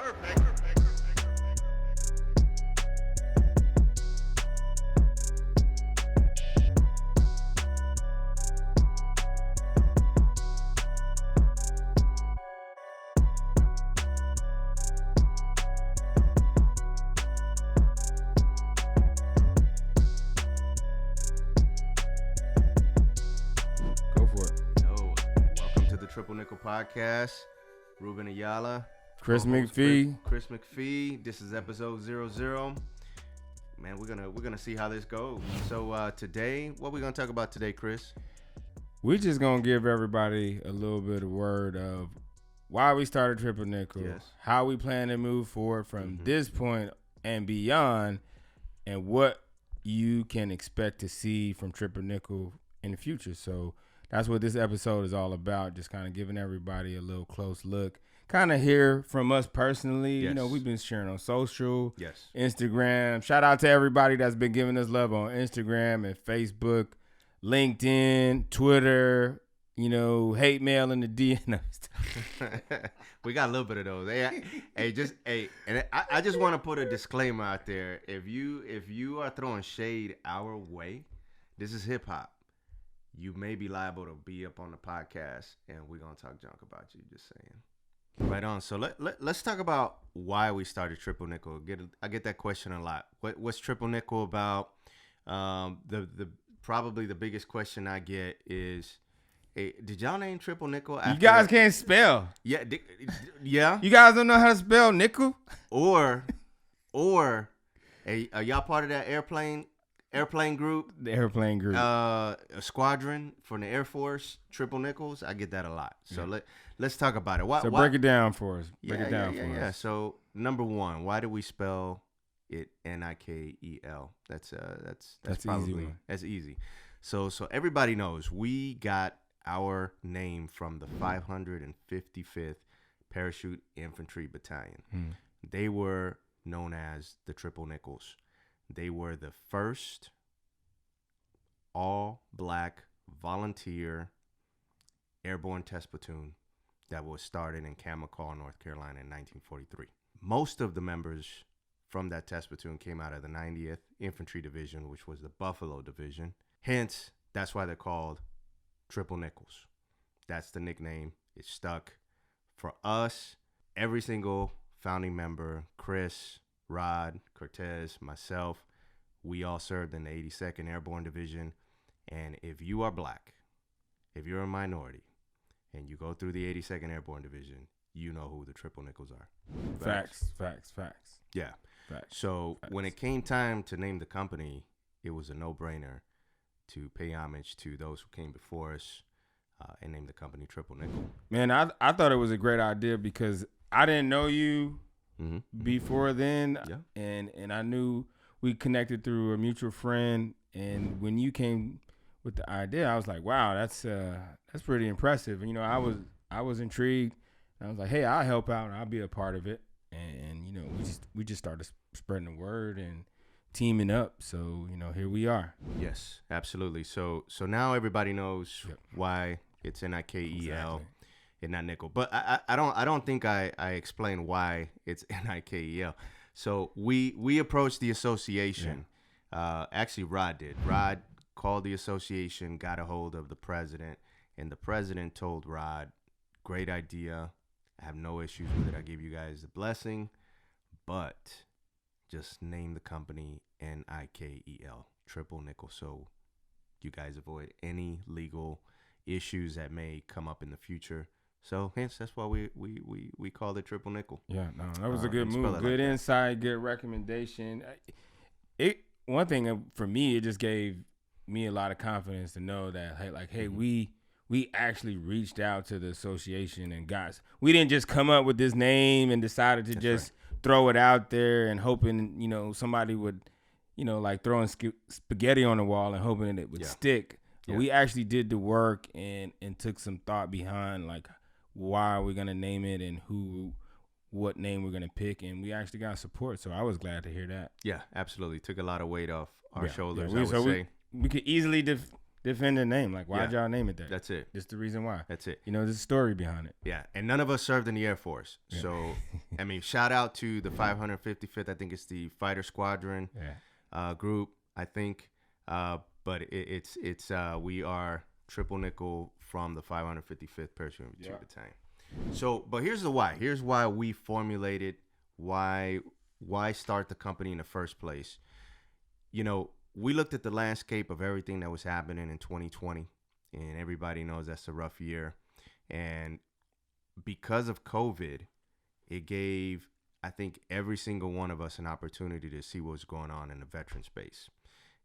Triple Nikel podcast. Ruben, Ayala, Chris McPhee. Chris McPhee. This is episode 00. Man, we're gonna see how this goes. So today, what we gonna talk about today, Chris? We're just gonna give everybody a little bit of word of why we started Triple Nikel, yes, how we plan to move forward from this point and beyond, and what you can expect to see from Triple Nikel in the future. So that's what this episode is all about, just kind of giving everybody a little close look, kind of hear from us personally. Yes. You know, we've been sharing on social, yes, Instagram. Shout out to everybody that's been giving us love on Instagram and Facebook, LinkedIn, Twitter, you know, hate mail in the DM. We got a little bit of those. And I just want to put a disclaimer out there. If you are throwing shade our way, this is hip hop. You may be liable to be up on the podcast, and we're going to talk junk about you, just saying. Right on. So let's talk about why we started Triple Nikel. I get that question a lot. What's Triple Nikel about? The probably the biggest question I get is, hey, did y'all name Triple Nikel after... You guys can't spell. Yeah. Yeah. You guys don't know how to spell nickel? Or hey, are y'all part of that airplane group? The airplane group. A squadron from the Air Force, Triple Nickels. I get that a lot. So let's talk about it. Why, break it down for us. Break it down for us. Yeah. So number one, why do we spell it Nikel? That's probably easy one. That's easy. So everybody knows we got our name from the 555th Parachute Infantry Battalion. They were known as the Triple Nickels. They were the first all-black volunteer airborne test platoon that was started in Chamical, North Carolina in 1943. Most of the members from that test platoon came out of the 90th Infantry Division, which was the Buffalo Division. Hence, that's why they're called Triple Nickels. That's the nickname. It stuck. For us, every single founding member, Chris, Rod, Cortez, myself, we all served in the 82nd Airborne Division. And if you are black, if you're a minority, and you go through the 82nd Airborne Division, you know who the Triple Nickels are. Facts. Yeah. Facts. So when it came time to name the company, it was a no-brainer to pay homage to those who came before us and name the company Triple Nikel. Man, I thought it was a great idea because I didn't know you before then, and I knew we connected through a mutual friend, and when you came with the idea, I was like, wow, that's pretty impressive. And, you know, I was intrigued. I was like, hey, I'll help out, I'll be a part of it, and you know, we just started spreading the word and teaming up. So, you know, here we are. Yes, absolutely. So now everybody knows why it's Nikel. Exactly. And not nickel, but I don't think I explained why it's Nikel. So we approached the association. Actually, Rod did. Rod called the association, got a hold of the president, and the president told Rod, "Great idea. I have no issues with it. I give you guys the blessing, but just name the company Nikel, Triple Nikel, so you guys avoid any legal issues that may come up in the future." So hence that's why we called it Triple Nikel. Yeah, no, that was a good move. Good insight, good recommendation. One thing for me, it just gave me a lot of confidence to know that hey, we actually reached out to the association and we didn't just come up with this name and decided to throw it out there and hoping, you know, somebody would, you know, like throwing spaghetti on the wall and hoping it would stick. Yeah. We actually did the work and took some thought behind like why are we gonna name it and what name we're gonna pick, and we actually got support. So I was glad to hear that. Yeah, absolutely. Took a lot of weight off our shoulders. We could easily defend the name. Like, why'd y'all name it that? That's it. That's the reason why. That's it. You know, there's a story behind it. Yeah, and none of us served in the Air Force. Yeah. So, I mean, shout out to the 555th. I think it's the Fighter Squadron group, I think. But it's we are Triple Nikel from the 555th Parachute Infantry Battalion. So, but here's the why. Here's why we formulated why start the company in the first place. You know, we looked at the landscape of everything that was happening in 2020, and everybody knows that's a rough year. And because of COVID, it gave, I think, every single one of us an opportunity to see what's going on in the veteran space.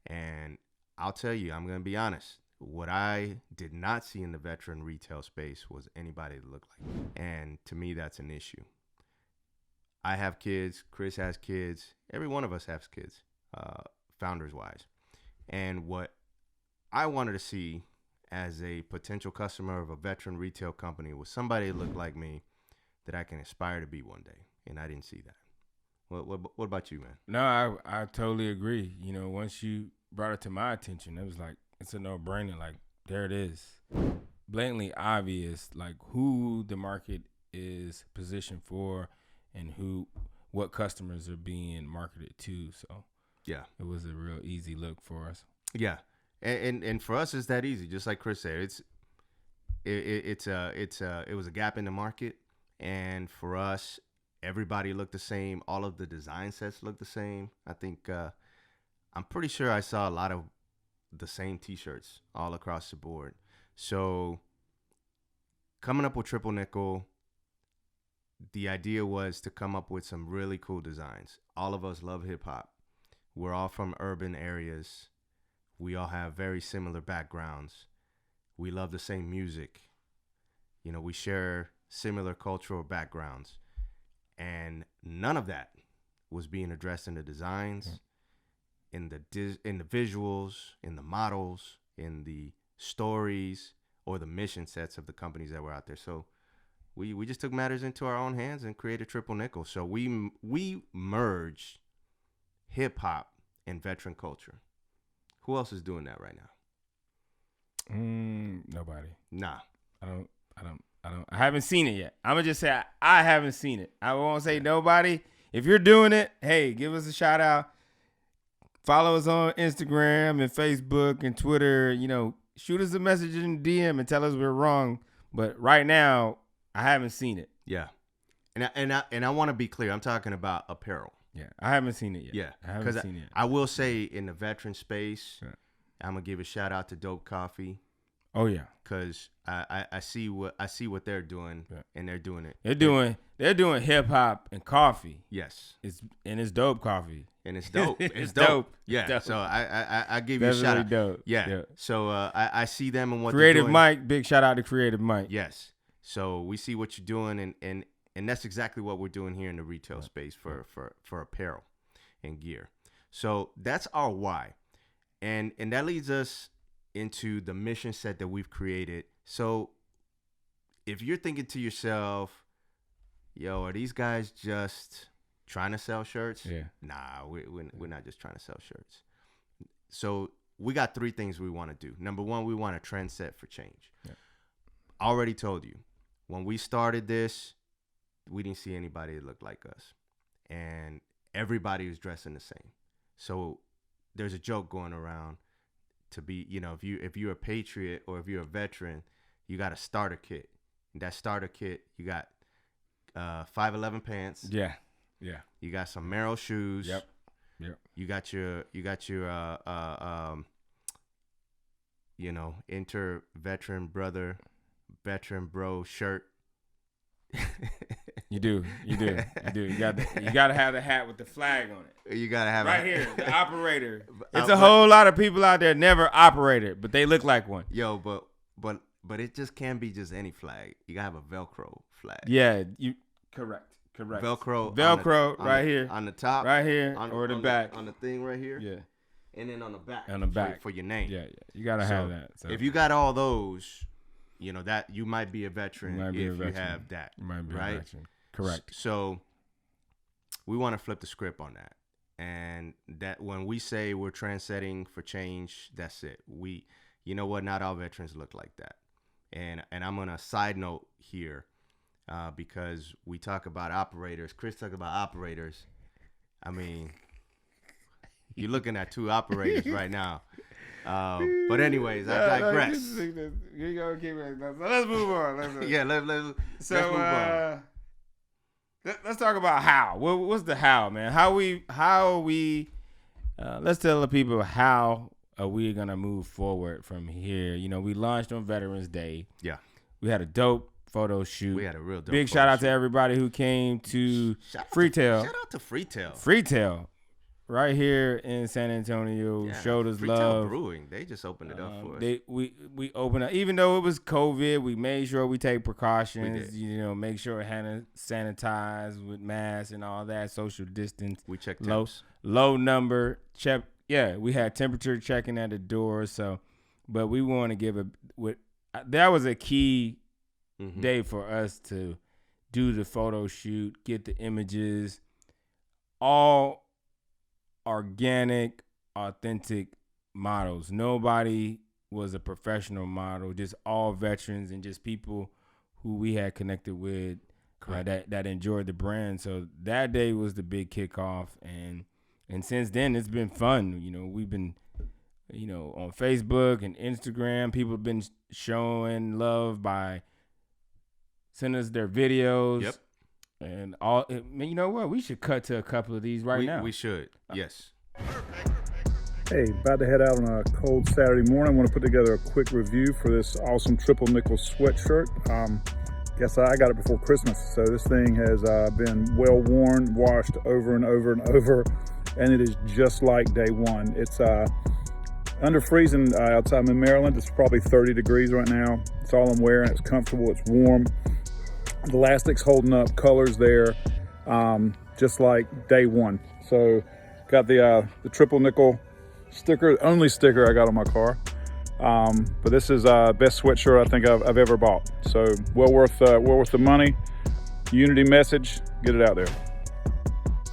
And I'll tell you, I'm going to be honest. What I did not see in the veteran retail space was anybody that looked like me. And to me, that's an issue. I have kids. Chris has kids. Every one of us has kids, founders-wise. And what I wanted to see as a potential customer of a veteran retail company was somebody that looked like me that I can aspire to be one day. And I didn't see that. What about you, man? No, I totally agree. You know, once you brought it to my attention, it was like, it's a no-brainer. Like, there it is. Blatantly obvious, like, who the market is positioned for and what customers are being marketed to. So, yeah, it was a real easy look for us. Yeah. And for us, it's that easy. Just like Chris said, it was a gap in the market. And for us, everybody looked the same. All of the design sets looked the same. I think I'm pretty sure I saw a lot of the same T-shirts all across the board. So coming up with Triple Nikel, the idea was to come up with some really cool designs. All of us love hip hop. We're all from urban areas. We all have very similar backgrounds. We love the same music. You know, we share similar cultural backgrounds. And none of that was being addressed in the designs, in the visuals, in the models, in the stories, or the mission sets of the companies that were out there. So we just took matters into our own hands and created Triple Nikel. So we merged hip hop and veteran culture. Who else is doing that right now? Nobody. Nah. I haven't seen it yet. I'm gonna just say I haven't seen it. I won't say nobody. If you're doing it, hey, give us a shout out. Follow us on Instagram and Facebook and Twitter. You know, shoot us a message in DM and tell us we're wrong. But right now, I haven't seen it. Yeah, and I want to be clear. I'm talking about apparel. Yeah, I haven't seen it yet. Yeah, I haven't seen it yet. I will say in the veteran space, I'm gonna give a shout out to Dope Coffee. Oh yeah, because I see what they're doing, and they're doing it. They're doing hip hop and coffee. Yes, it's dope coffee. And it's dope. It's dope. Yeah. Dope. So I give you a shout out. Dope. Yeah. So I see them and what Creative they're doing. Mike. Big shout out to Creative Mike. Yes. So we see what you're doing, and that's exactly what we're doing here in the retail space for apparel and gear. So that's our why, and that leads us into the mission set that we've created. So if you're thinking to yourself, yo, are these guys just trying to sell shirts? Yeah. Nah, we're not just trying to sell shirts. So we got 3 things we want to do. Number 1, we want a trend set for change. Yeah. I already told you, when we started this, we didn't see anybody that looked like us. And everybody was dressing the same. So there's a joke going around to be, you know, if you're a patriot or if you're a veteran, you got a starter kit. And that starter kit, you got 511 pants. Yeah. Yeah. You got some Merrell shoes. Yep. You got your enter veteran brother, veteran bro shirt. You do. You got to have the hat with the flag on it. You got to have right here, the operator. It's a whole lot of people out there never operated, but they look like one. Yo, but it just can't be just any flag. You got to have a Velcro flag. Yeah, correct. Velcro right here on the top, right here, or the back on the thing right here. Yeah, and then on the back for your name. Yeah. You gotta have that. So. If you got all those, you know that you might be a veteran if you have that. You might be right? a veteran. Correct. So we want to flip the script on that, and that when we say we're trendsetting for change, that's it. you know what? Not all veterans look like that. And I'm on a side note here because we talk about operators. Chris talked about operators. I mean, you're looking at two operators right now. But anyways, I digress. You're gonna keep it. Let's move on. Let's move on. Let's talk about how. What's the how, man? How are we? Let's tell the people how are we gonna move forward from here. You know, we launched on Veterans Day. Yeah, we had a dope photo shoot. We had a real dope. Big shout out to everybody who came to Freetail. Shout out to Freetail. Freetail. Right here in San Antonio, showed us love. Brewing, they just opened it up for us. We opened up, even though it was COVID, we made sure we take precautions. You know, make sure hand sanitize with masks and all that, social distance. We checked low number check. Yeah, we had temperature checking at the door. So, but we want to give that was a key day for us to do the photo shoot, get the images, all organic, authentic models. Nobody was a professional model, just all veterans and just people who we had connected with that enjoyed the brand. So that day was the big kickoff, and since then it's been fun. You know, we've been, you know, on Facebook and Instagram, people have been showing love by sending us their videos. Yep. And all, you know what? We should cut to a couple of these now. We should, yes. Hey, about to head out on a cold Saturday morning. I want to put together a quick review for this awesome Triple Nikel sweatshirt. Guess I got it before Christmas, so this thing has been well worn, washed over and over and over, and it is just like day one. It's under freezing outside. I'm in Maryland. It's probably 30 degrees right now. It's all I'm wearing. It's comfortable. It's warm. The elastic's holding up, colors there, just like day one. So got the Triple Nikel sticker, only sticker I got on my car. But this is best sweatshirt I think I've ever bought. So well worth the money. Unity message, get it out there.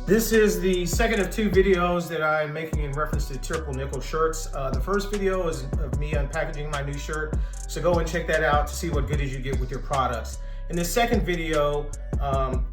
This is the second of two videos that I'm making in reference to Triple Nikel shirts. The first video is of me unpackaging my new shirt, so go and check that out to see what goodies you get with your products. In the second video,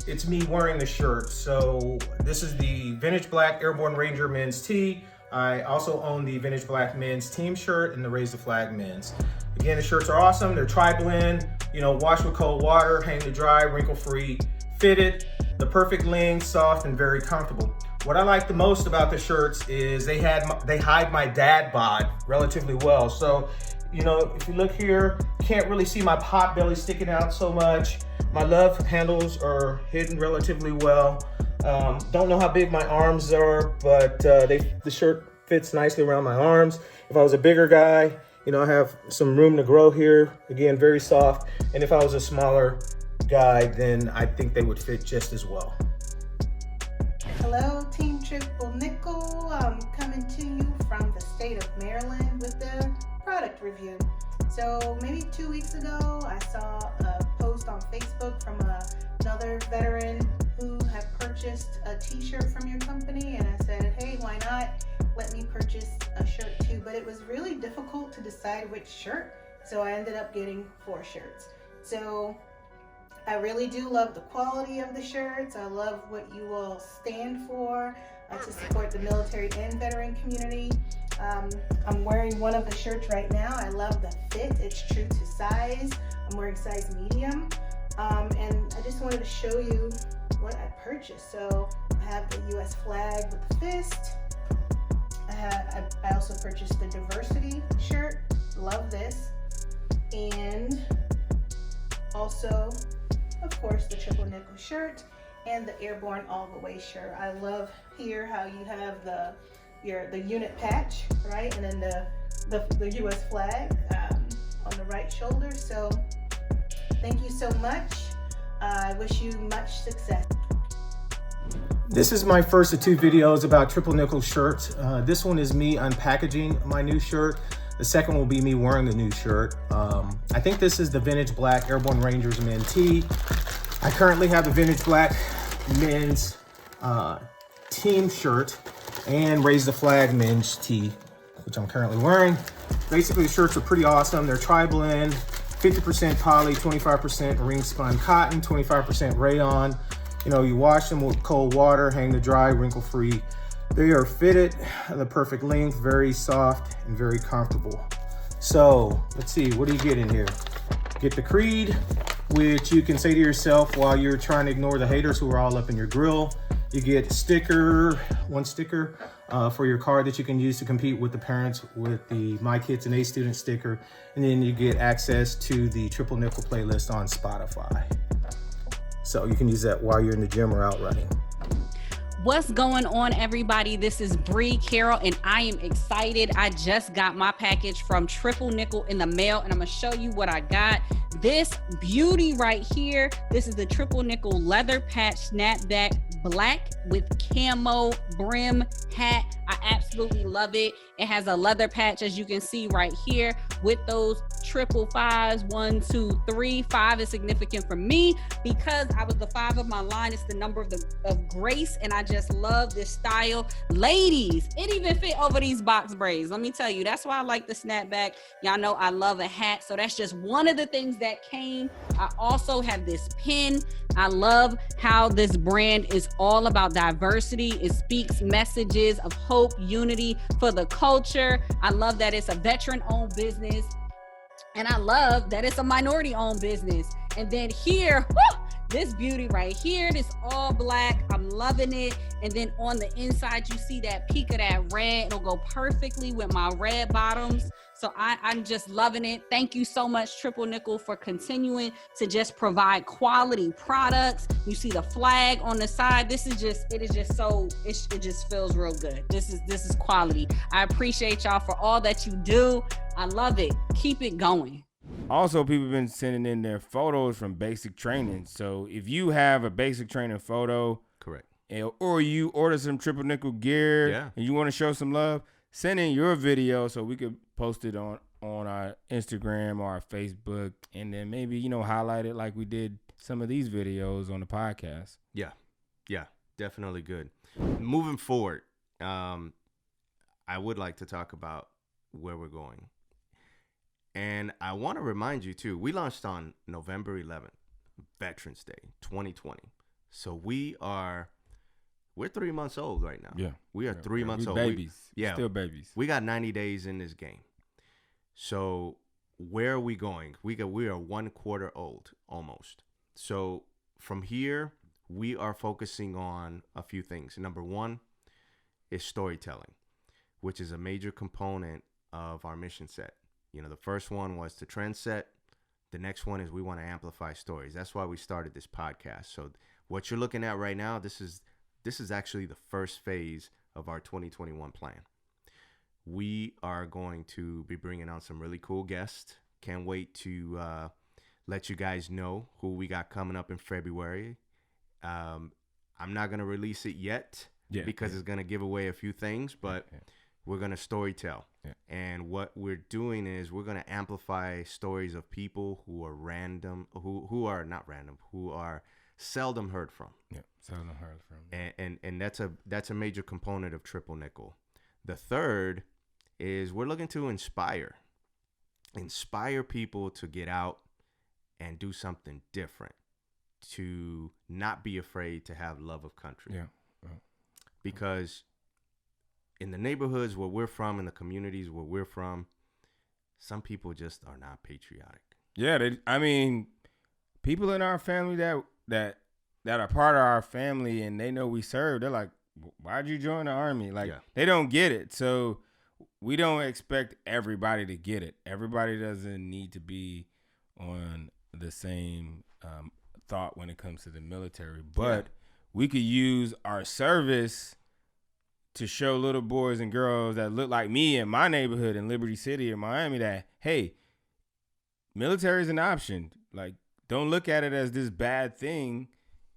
it's me wearing the shirt. So this is the Vintage Black Airborne Ranger men's tee. I also own the Vintage Black men's team shirt and the Raise the Flag men's. Again, the shirts are awesome. They're tri-blend, you know, wash with cold water, hang to dry, wrinkle-free, fitted, the perfect length, soft, and very comfortable. What I like the most about the shirts is they hide my dad bod relatively well. So, you know, if you look here, can't really see my pot belly sticking out so much. My love handles are hidden relatively well. Don't know how big my arms are, but the shirt fits nicely around my arms. If I was a bigger guy, you know, I have some room to grow here. Again, very soft. And if I was a smaller guy, then I think they would fit just as well. Hello, Team Triple Nikel. I'm coming to you from the state of Maryland with the product review. So maybe 2 weeks ago, I saw a post on Facebook from another veteran who had purchased a t-shirt from your company, and I said, hey, why not let me purchase a shirt too? But it was really difficult to decide which shirt, so I ended up getting 4 shirts. So I really do love the quality of the shirts. I love what you all stand for to support the military and veteran community. I'm wearing one of the shirts right now. I love the fit. It's true to size. I'm wearing size medium. And I just wanted to show you what I purchased. So I have the US flag with the fist. I also purchased the diversity shirt. Love this. And also, of course, the Triple Nikel shirt and the Airborne All the Way shirt. I love here how you have the unit patch, right? And then the US flag on the right shoulder. So thank you so much. I wish you much success. This is my first of 2 videos about Triple Nikel shirts. This one is me unpackaging my new shirt. The second will be me wearing the new shirt. I think this is the Vintage Black Airborne Rangers men tee. I currently have the Vintage Black men's team shirt and Raise the Flag men's tee, which I'm currently wearing. Basically, the shirts are pretty awesome. They're tri-blend, 50% poly, 25% ring spun cotton, 25% rayon. You know, you wash them with cold water, hang to dry, wrinkle free. They are fitted the perfect length, very soft and very comfortable. So let's see, what do you get in here? Get the creed, which you can say to yourself while you're trying to ignore the haters who are all up in your grill. You get one sticker for your card that you can use to compete with the parents with the My Kids and A Student sticker. And then you get access to the Triple Nikel playlist on Spotify. So you can use that while you're in the gym or out running. What's going on, everybody? This is Bree Carroll, and I am excited. I just got my package from Triple Nikel in the mail, and I'm gonna show you what I got. This beauty right here, this is the Triple Nikel leather patch snapback black with camo brim hat. I absolutely love it. It has a leather patch, as you can see right here, with those triple fives, 1, 2, 3. 5 is significant for me because I was the 5 of my line. It's the number of grace, and I just love this style. Ladies, it even fit over these box braids. Let me tell you, that's why I like the snapback. Y'all know I love a hat, so that's just one of the things that came. I also have this pin. I love how this brand is all about diversity. It speaks messages of hope, unity for the culture. I love that it's a veteran-owned business. And I love that it's a minority-owned business. And then here, this beauty right here, this all black, I'm loving it. And then on the inside, you see that peak of that red. It'll go perfectly with my red bottoms. So I'm just loving it. Thank you so much, Triple Nikel, for continuing to just provide quality products. You see the flag on the side. It just feels real good. This is quality. I appreciate y'all for all that you do. I love it. Keep it going. Also, people have been sending in their photos from basic training. So if you have a basic training photo, correct, or you order some Triple Nikel gear and you want to show some love, send in your video so we could post it on our Instagram or our Facebook, and then maybe, highlight it like we did some of these videos on the podcast. Yeah, definitely good. Moving forward, I would like to talk about where we're going. And I want to remind you, too, we launched on November 11th, Veterans Day, 2020. So we're 3 months old right now. Yeah. We are 3 months old. Babies. Still babies. We got 90 days in this game. So where are we going? We are 1 quarter old almost. So from here, we are focusing on a few things. Number one is storytelling, which is a major component of our mission set. The first one was to trend set. The next one is we want to amplify stories. That's why we started this podcast. So what you're looking at right now, this is actually the first phase of our 2021 plan. We are going to be bringing on some really cool guests. Can't wait to let you guys know who we got coming up in February. I'm not going to release it yet because it's going to give away a few things, but we're going to storytell. Yeah. And what we're doing is we're going to amplify stories of people who are random, who are not random, who are seldom heard from. Yeah, seldom heard from. And that's a major component of Triple Nikel. The third is we're looking to inspire people to get out and do something different, to not be afraid to have love of country. Yeah. Because in the neighborhoods where we're from, in the communities where we're from, some people just are not patriotic. Yeah, people in our family that are part of our family and they know we serve, they're like, why'd you join the Army? They don't get it. So we don't expect everybody to get it. Everybody doesn't need to be on the same thought when it comes to the military. But we could use our service to show little boys and girls that look like me in my neighborhood in Liberty City or Miami that, hey, military is an option. Don't look at it as this bad thing.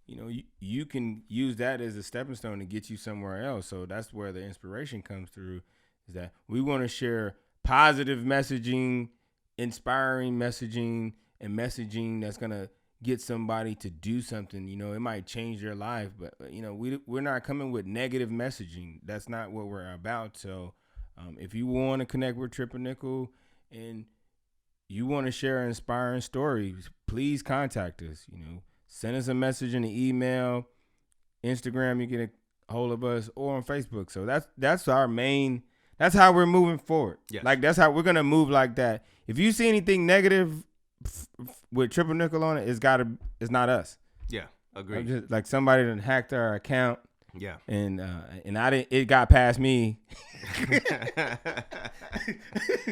You can use that as a stepping stone to get you somewhere else. So that's where the inspiration comes through, is that we want to share positive messaging, inspiring messaging, and messaging that's going to get somebody to do something. It might change their life, but we're not coming with negative messaging. That's not what we're about. So If you want to connect with Triple Nikel and you want to share inspiring stories, please contact us. Send us a message in the email, Instagram. You get a hold of us, or on Facebook. So that's our main. That's how we're moving forward. Yes. Like that's how we're gonna move like that. If you see anything negative with Triple Nikel on it, it's not us. Yeah, agreed. Like somebody done hacked our account. Yeah, and I didn't. It got past me.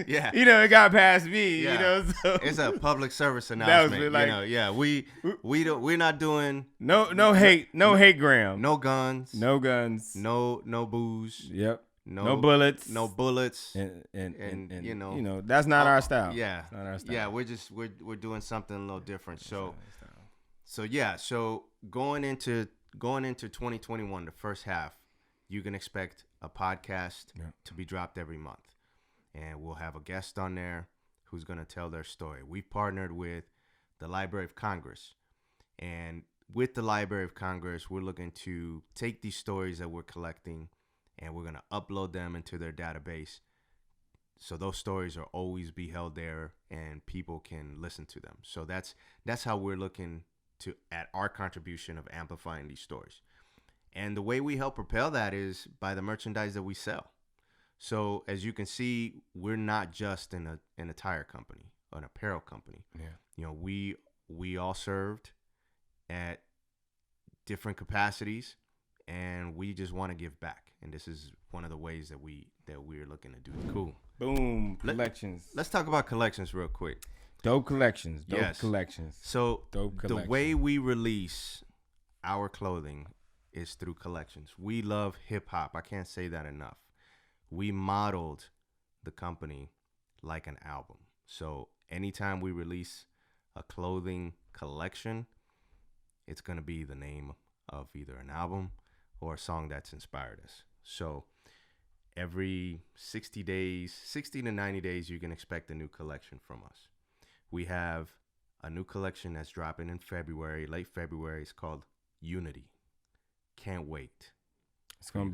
Yeah, it got past me. Yeah. So it's a public service announcement. Like, yeah, we're not doing no hate gram, no guns, no booze. Yep. No bullets. And that's not our style. Yeah, it's not our style. Yeah, we're doing something a little different. So going into 2021, the first half, you can expect a podcast to be dropped every month, and we'll have a guest on there who's going to tell their story. We've partnered with the Library of Congress, and with the Library of Congress, we're looking to take these stories that we're collecting, and we're going to upload them into their database, so those stories are always be held there and people can listen to them. So that's how we're looking at our contribution of amplifying these stories. And the way we help propel that is by the merchandise that we sell. So as you can see, we're not just an attire company, an apparel company. Yeah. We all served at different capacities, and we just want to give back. And this is one of the ways that we're looking to do it. Cool. Boom. Collections. Let's talk about collections real quick. Dope collections. Yes. Collections. So Dope collections. The way we release our clothing is through collections. We love hip hop. I can't say that enough. We modeled the company like an album. So anytime we release a clothing collection, it's going to be the name of either an album or a song that's inspired us. So every 60 to 90 days, you can expect a new collection from us. We have a new collection that's dropping in February, late February. It's called Unity. Can't wait. It's gonna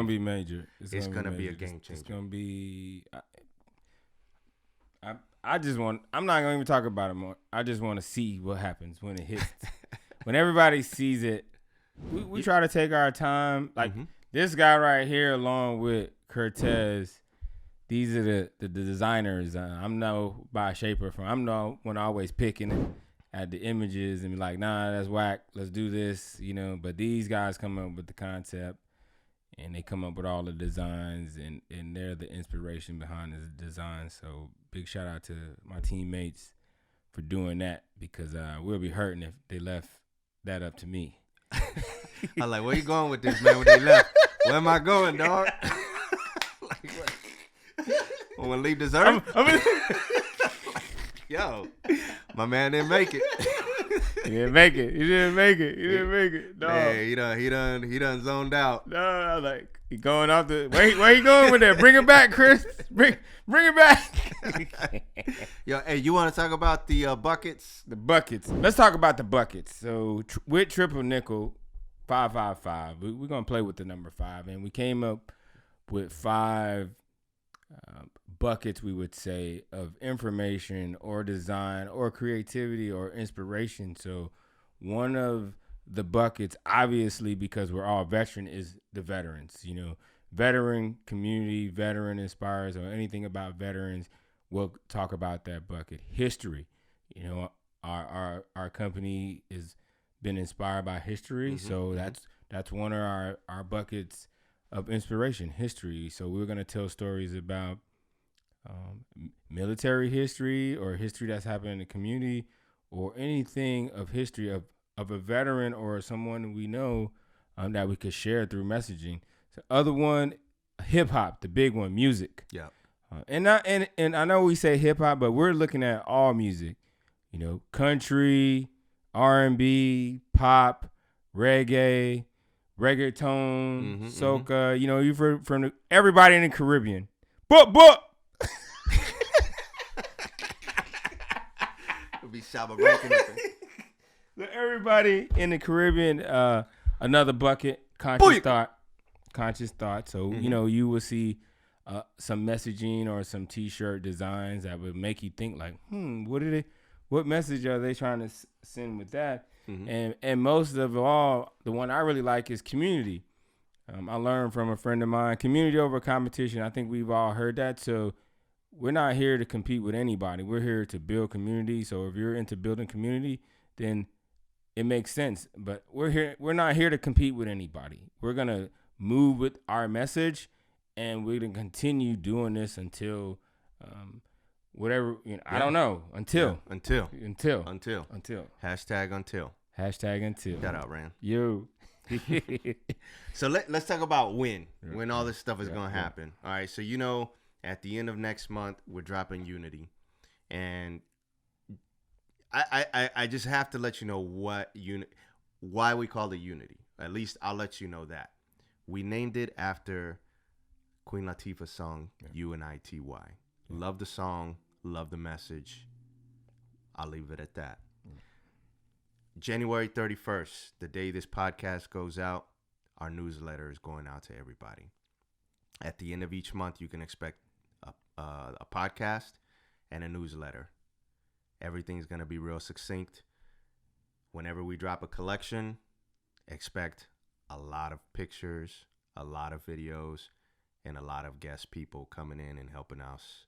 be major. It's gonna be a game changer. It's gonna be. I just want. I'm not gonna even talk about it more. I just want to see what happens when it hits. When everybody sees it, we try to take our time. Like this guy right here, along with Cortez. These are the designers. I'm no by shaper from. I'm no one always picking at the images and be like, nah, that's whack. Let's do this, But these guys come up with the concept, and they come up with all the designs, and they're the inspiration behind the design. So big shout out to my teammates for doing that, because we'll be hurting if they left that up to me. I'm like, where you going with this, man? When they left, where am I going, dog? Like, what? I'm gonna leave this earth. Yo, my man didn't make it. He didn't make it. No. Man, he done zoned out. No, I was like, he going off the where he going with that? Bring it back, Chris. Bring it back. Yo, hey, you want to talk about the buckets? The buckets. Let's talk about the buckets. So with Triple Nikel 555, we're gonna play with the number 5, and we came up with 5 buckets, we would say, of information or design or creativity or inspiration. So one of the buckets, obviously, because we're all veteran, is the veterans. Veteran community, veteran inspires, or anything about veterans, we'll talk about that bucket. History. Our company has been inspired by history, so that's one of our buckets of inspiration, history. So we're going to tell stories about military history or history that's happened in the community, or anything of history of a veteran or someone we know that we could share through messaging. The other one, hip hop, the big one, music. Yeah. And I know we say hip hop, but we're looking at all music. Country, R&B, pop, reggae, reggaeton, soca. You've heard from everybody in the Caribbean. But. It'll be Shabba ranking up. Everybody in the Caribbean, another bucket, conscious thought. So, you will see some messaging or some T-shirt designs that would make you think like, what message are they trying to send with that? Mm-hmm. And most of all, the one I really like is community. I learned from a friend of mine, community over competition. I think we've all heard that. So we're not here to compete with anybody. We're here to build community. So if you're into building community, then it makes sense. But we're not here to compete with anybody. We're going to move with our message, and we're going to continue doing this until whatever, I don't know. Until. Hashtag until. Shout out, Rand. Yo. So let's talk about when all this stuff is going to happen. All right. So, at the end of next month, we're dropping Unity. And I just have to let you know why we call it Unity. At least I'll let you know that. We named it after Queen Latifah's song, UNITY. Love the song. Love the message. I'll leave it at that. January 31st, the day this podcast goes out, our newsletter is going out to everybody. At the end of each month, you can expect a podcast and a newsletter. Everything's going to be real succinct. Whenever we drop a collection, expect a lot of pictures, a lot of videos, and a lot of guest people coming in and helping us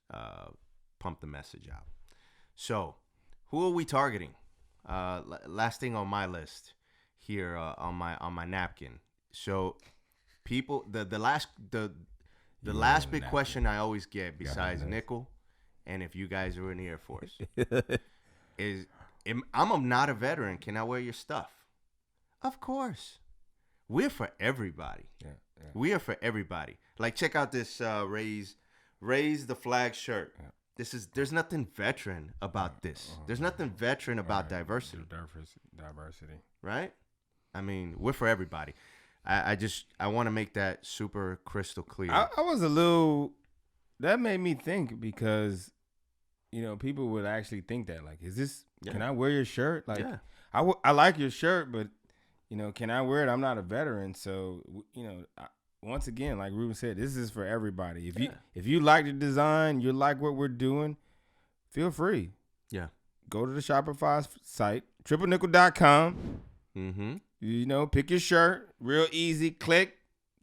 pump the message out. So, who are we targeting? Last thing on my list here on my napkin. So, people, the last big question I always get, besides nickel, and if you guys are in the Air Force, is I'm not a veteran. Can I wear your stuff? Of course. We're for everybody. Yeah. We are for everybody. Like, check out this Raise the Flag shirt. Yeah. There's nothing veteran about this. There's nothing veteran about diversity. Diversity. Right? I mean, we're for everybody. I want to make that super crystal clear. I was that made me think, because, people would actually think that, like, is this, can I wear your shirt? Like, I like your shirt, but, can I wear it? I'm not a veteran. So, once again, like Ruben said, this is for everybody. If you like the design, you like what we're doing, feel free. Yeah. Go to the Shopify site, TripleNikel.com. Mm-hmm. Pick your shirt, real easy. Click,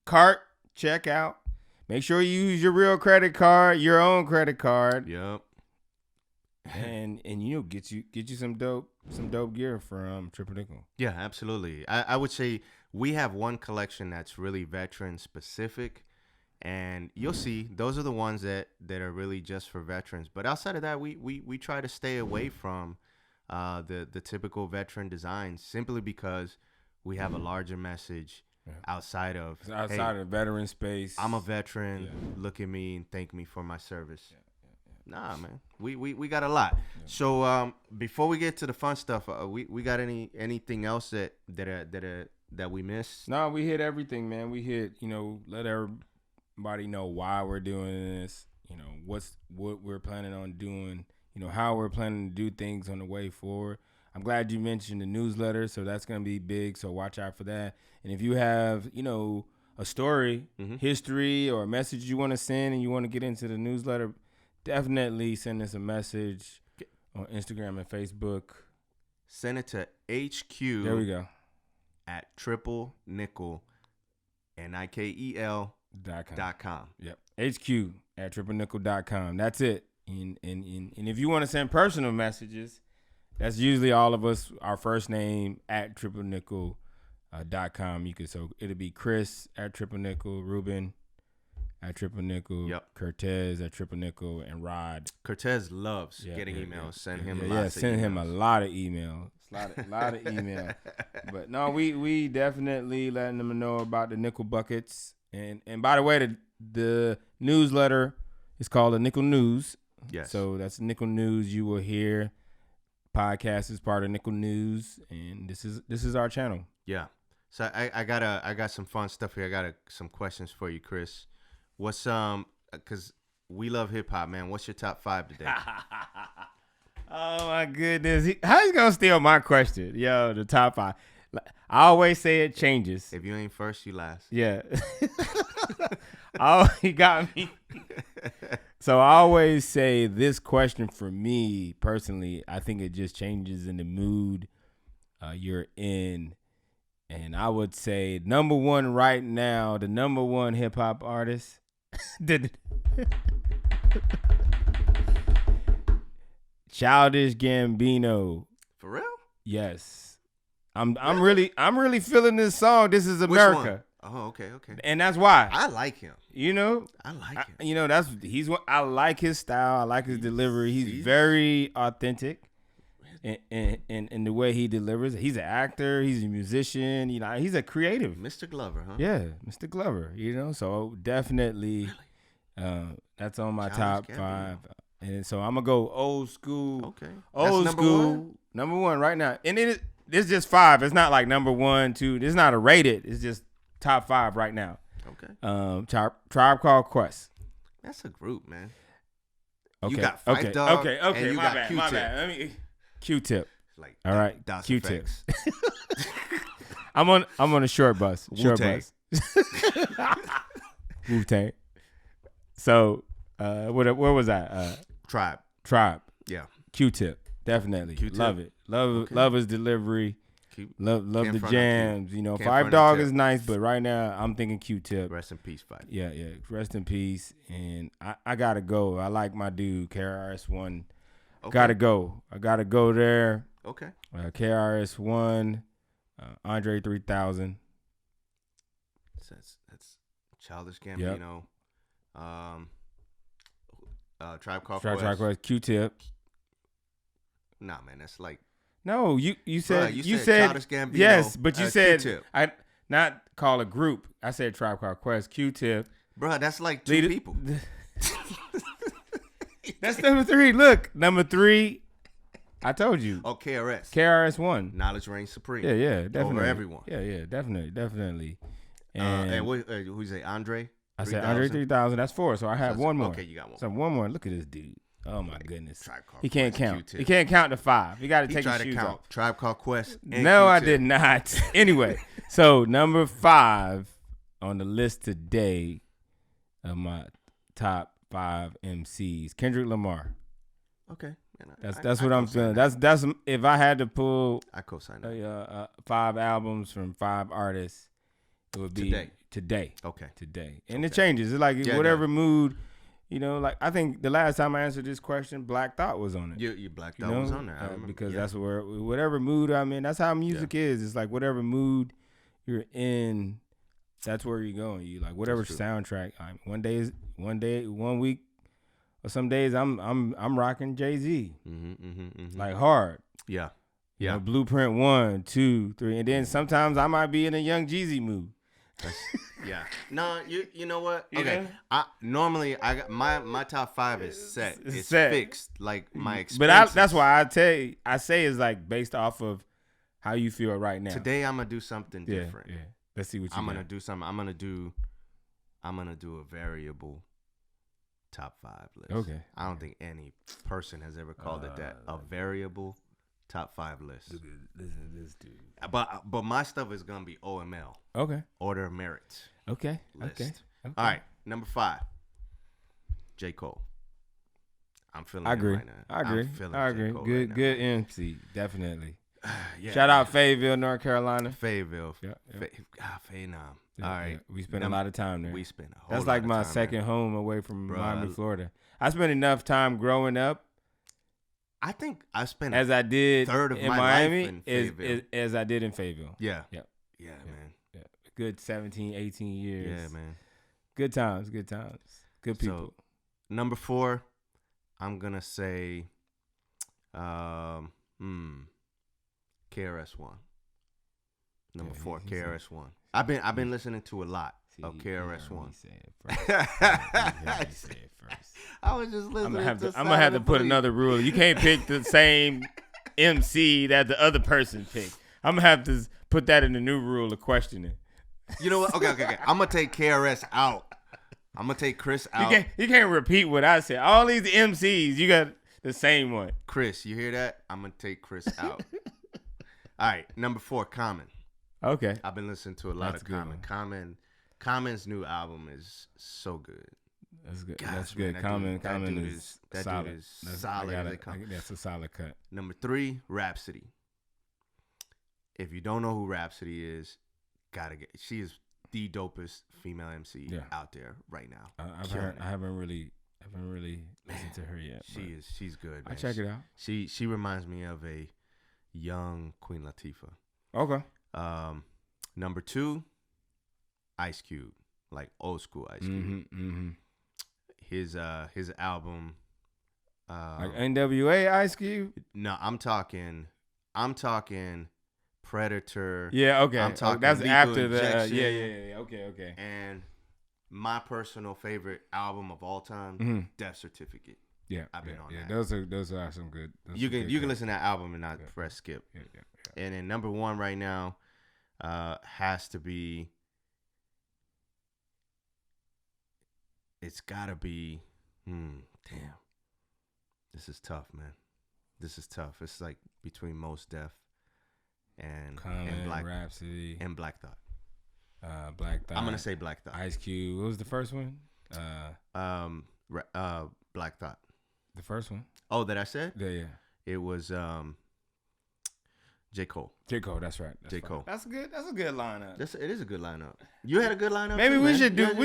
cart, check out. Make sure you use your real credit card, your own credit card. Yep. and get you some dope gear from Triple Nikel. Yeah, absolutely. I would say we have one collection that's really veteran specific, and you'll see those are the ones that are really just for veterans. But outside of that, we try to stay away from the typical veteran designs, simply because we have a larger message outside of veteran space. I'm a veteran. Yeah. Look at me and thank me for my service. Yeah. Nah, man, we got a lot. Yeah. So before we get to the fun stuff, we got anything else that we missed? No, we hit everything, man. We hit, let everybody know why we're doing this. What we're planning on doing. How we're planning to do things on the way forward. I'm glad you mentioned the newsletter, so that's going to be big, so watch out for that. And if you have, a story, history, or a message you want to send and you want to get into the newsletter, definitely send us a message on Instagram and Facebook. Send it to HQ. There we go. At Triple Nikel, NIKEL.com. Yep. HQ at TripleNikel.com. That's it. And if you want to send personal messages, that's usually all of us, our first name at TripleNikel.com. So it'll be Chris at Triple Nikel, Ruben at Triple Nikel, Cortez at Triple Nikel, and Rod. Cortez loves getting emails. Send him a lot of emails. A lot of email. But no, we definitely letting them know about the nickel buckets. And by the way, the newsletter is called the Nickel News. Yes. So that's Nickel News. You will hear podcast is part of Nickel News, and this is our channel. Yeah. So I got some fun stuff here. I got some questions for you, Chris. What's because we love hip hop, man. What's your top 5 today? Oh my goodness! How you gonna steal my question? Yo, the top 5. I always say it changes. If you ain't first, you last. Yeah. Oh, he got me. So I always say this question for me personally, I think it just changes in the mood you're in. And I would say number one right now, the number one hip hop artist. Childish Gambino. For real? Yes. I'm really feeling this song. This is America. Oh, okay. And that's why. I like him. You know? I like him. You know, I like his style. I like his delivery. He's very authentic in the way he delivers. He's an actor. He's a musician. You know, he's a creative. Mr. Glover, huh? Yeah, Mr. Glover. You know, so definitely that's on my top 5. And so I'm going to go old school. Okay. Old school. Number one right now. And it's just 5. It's not like number 1, 2. It's not a rated. It's just top 5 right now. Okay. Tribe Called Quest. That's a group, man. Okay. You got Fight Dog. Okay. And you My got bad. Q-Tip. Let me Q-Tip. Like all right. Das Q-Tip. Effects. I'm on a short bus. Short Wu-Tang. bus. Wu-Tang. So where was I? Tribe. Yeah. Q-Tip. Definitely. Q-Tip. Love it. Love his delivery. Love the jams. You know, Can't Five front Dog a is tip. nice, but right now I'm thinking Q-Tip. Rest in peace, Fight. Yeah. Rest in peace. And I gotta go. I like my dude, KRS-One. Okay. Gotta go. I gotta go there. Okay. KRS-One, Andre 3000. That's Childish Gambino. Tribe Called Quest. Q-Tip. Nah, man, that's like. No, you said Bruh, you said Childish Gambino, yes, but you said Q-Tip. I not call a group. I said Tribe Called Quest, Q-Tip. Bro, that's like 2 people. That's number 3. Look, number 3. I told you. Oh, KRS. KRS-One. Knowledge reigns supreme. Yeah, definitely. Over everyone. Yeah, definitely. And who you say, Andre? I said Andre 3000. That's 4. So I have one more. Okay, you got one. So one more. Look at this dude. Oh my goodness. Tribe Called He can't Quest, count. Q-Tip. He can't count to 5. He got to He take his tried to shoes count. off. Tribe Called Quest. And No, I Q-Tip. did not. Anyway, so number 5 on the list today of my top 5 MCs, Kendrick Lamar. Okay. Man, That's what I'm feeling. That's if I had to pull I co-sign that. 5 albums from 5 artists, it would be today. Okay. Today. And it changes. It's like whatever mood, you know, like I think the last time I answered this question, Black Thought was on it. Your Black Thought was on there. I remember. Because that's whatever mood I'm in, that's how music is. It's like whatever mood you're in, that's where you're going. You like whatever soundtrack. One week, or some days I'm rocking Jay-Z, like hard. Yeah. You know, Blueprint 1, 2, 3, and then sometimes I might be in a Young Jeezy mood. Yeah. No, you know what? You Okay. know? Normally I got my top 5 is set. It's set. fixed. Like my But experiences. that's why I say it's like based off of how you feel right now. Today I'm gonna do something different. Yeah. Let's see what you I'm got. gonna do something. I'm gonna do a variable top 5 list. Okay. I don't think any person has ever called it that. A variable top 5 list. Listen to this dude. But my stuff is gonna be OML. Okay. Order of Merit. Okay. List. Okay. All right. Number 5. J. Cole. I'm feeling I agree. it right now. I agree. I'm feeling I J. agree. Cole Good right now. good MC. Definitely. Yeah, Shout out Fayetteville, North Carolina. Fayetteville. Yeah. Fayenam. Yeah, All right. yeah. We spent a lot of time there. We spent a whole That's lot like of my time second there. home away from Bruh, Miami, Florida. I spent enough time growing up I think I spent as I did third of in my Miami life in Fayetteville. as I did in Fayetteville. Yeah. Yep. Yeah, man. Yeah. Good 17, 18 years. Yeah, man. Good times. Good people. So, number 4, I'm gonna say KRS-One. Number 4, KRS-One. I've been listening to a lot of KRS-One. I was just listening. I'm gonna have to put another rule. You can't pick the same MC that the other person picked. I'm gonna have to put that in the new rule of questioning. You know what? Okay. I'm gonna take KRS out. I'm gonna take Chris out. You can't repeat what I said. All these MCs, you got the same one. Chris, you hear that? I'm gonna take Chris out. All right, number 4, Common. Okay. I've been listening to a lot That's of a good Common. Common's new album is so good. That's good. Gosh, That's good. man, Common that dude is that solid. dude is solid as they come. That's a solid cut. Number 3, Rhapsody. If you don't know who Rhapsody is, she is the dopest female MC out there right now. I haven't really listened to her yet. She's good. Man. I'll check it out. She reminds me of a young Queen Latifah. Okay. Number 2, Ice Cube, like old school Ice Cube. Mm-hmm. His album, like NWA Ice Cube. No, I'm talking Predator. Yeah, okay. I'm talking that's Lethal after Injection, the yeah. Okay. And my personal favorite album of all time, Death Certificate. Yeah, I've been on that. Those are some good. You can listen to that album and not press skip. Yeah. And then number 1 right now has to be. It's gotta be. Damn. This is tough, man. This is tough. It's like between Mos Def and Rhapsody and Black Thought. Black Thought. I'm gonna say Black Thought. Ice Cube. What was the first one? Black Thought. The first one. Oh, that I said? Yeah. It was J. Cole. J. Cole. That's right. J. Cole. That's a good lineup. It is a good lineup. You had a good lineup. Maybe too, we man.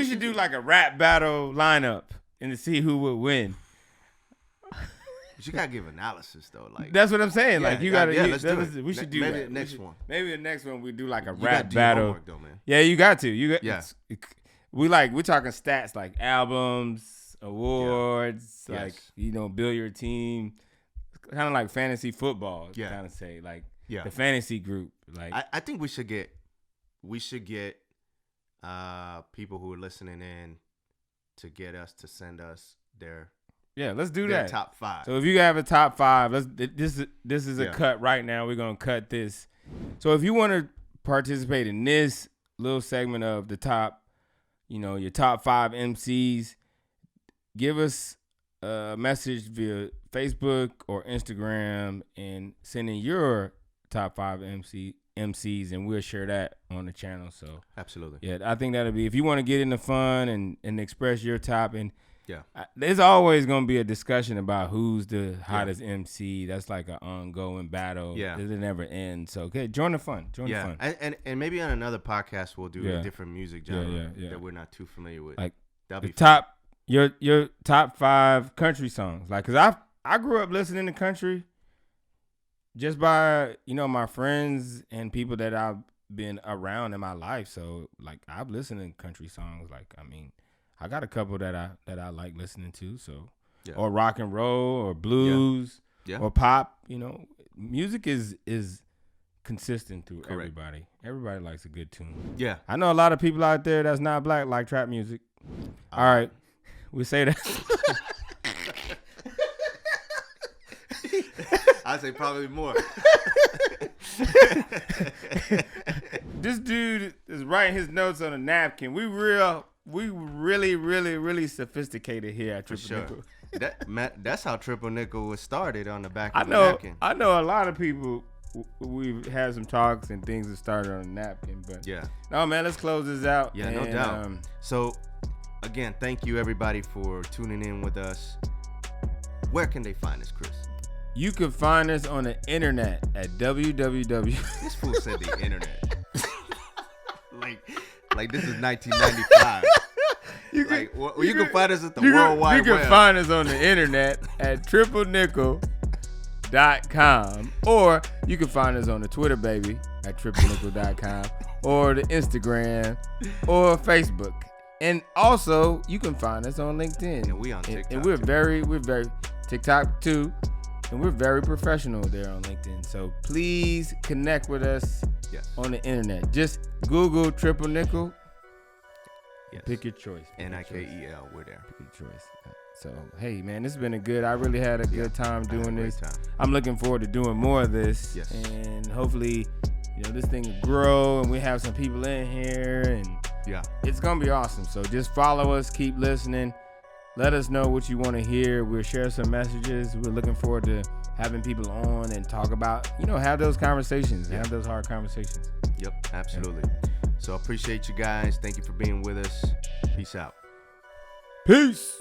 should do like a rap battle lineup and to see who would win. But you gotta give analysis though. Like that's what I'm saying. Yeah, like you gotta. let's do it. We should do maybe that. the next one. Maybe the next one we do like a You rap gotta do your battle. homework, though, man. Yeah, you got to. Yeah. We're talking stats like albums, awards, like build your team. Kind of like fantasy football. Yeah. Kind of say like Yeah. the fantasy group. Like I think we should get people who are listening in to get us to send us their let's do their that. top 5. So if you have a top 5, this is a cut right now. We're gonna cut this. So if you want to participate in this little segment of the top, your top 5 MCs, give us a message via Facebook or Instagram and send in your top 5 MCs, and we'll share that on the channel. So Absolutely. yeah, I think that'll be, if you want to get into fun and express your top, and Yeah. There's always going to be a discussion about who's the hottest MC. That's like an ongoing battle. Yeah. It never ends. So, okay, join the fun. Join the fun. And maybe on another podcast we'll do a different music genre that we're not too familiar with. Like that'll be top your top 5 country songs. Like, cause I grew up listening to country just by, my friends and people that I've been around in my life. So like I've listened to country songs. Like, I mean, I got a couple that I like listening to. So or rock and roll or blues or pop. Music is consistent through everybody. Everybody likes a good tune. Yeah. I know a lot of people out there that's not black like trap music. All right. We say that. I'd say probably more. This dude is writing his notes on a napkin. We really sophisticated here at Triple Nikel. That's how Triple Nikel was started, on the back of the napkin. I know a lot of people. We've had some talks and things that started on a napkin, but no, man, let's close this out. Yeah, no doubt. So again, thank you everybody for tuning in with us. Where can they find us, Chris? You can find us on the internet at www. This fool said the internet. like this is 1995. You can find us at the World Wide Web. You can find us on the internet at triplenickel.com, or you can find us on the Twitter, baby, at triplenickel.com, or the Instagram, or Facebook. And also, you can find us on LinkedIn. And we on TikTok. And we're very TikTok too. And we're very professional there on LinkedIn. So please connect with us on the internet. Just Google Triple Nikel. Yes. Pick your choice. Nikel. We're there. Pick your choice. So, hey, man, this has been I really had a good time doing this. Time. I'm looking forward to doing more of this. Yes. And hopefully, this thing will grow and we have some people in here. And it's going to be awesome. So just follow us. Keep listening. Let us know what you want to hear. We'll share some messages. We're looking forward to having people on and talk about, have those conversations, have those hard conversations. Yep, absolutely. So appreciate you guys. Thank you for being with us. Peace out. Peace.